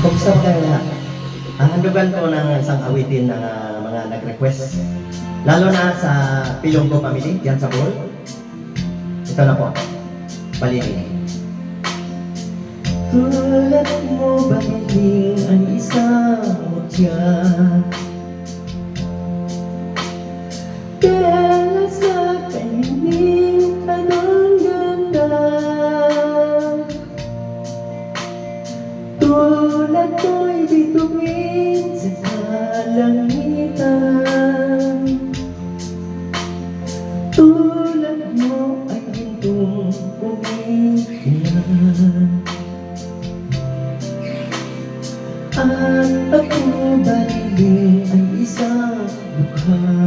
Kumusta po kayo lahat? Handugan ko ng isang awitin ng mga nag-request. Lalo na sa Pilonggo family, dyan sa Bohol. Ito na po, Baliling. Tulad mo Baliling ang isang mutya, kaya sa kanyang anong ganda. Tulad ko'y bituin sa kalangitan, tulad mo ay gintong kumikilan. At ako Baliling ay isang lukha,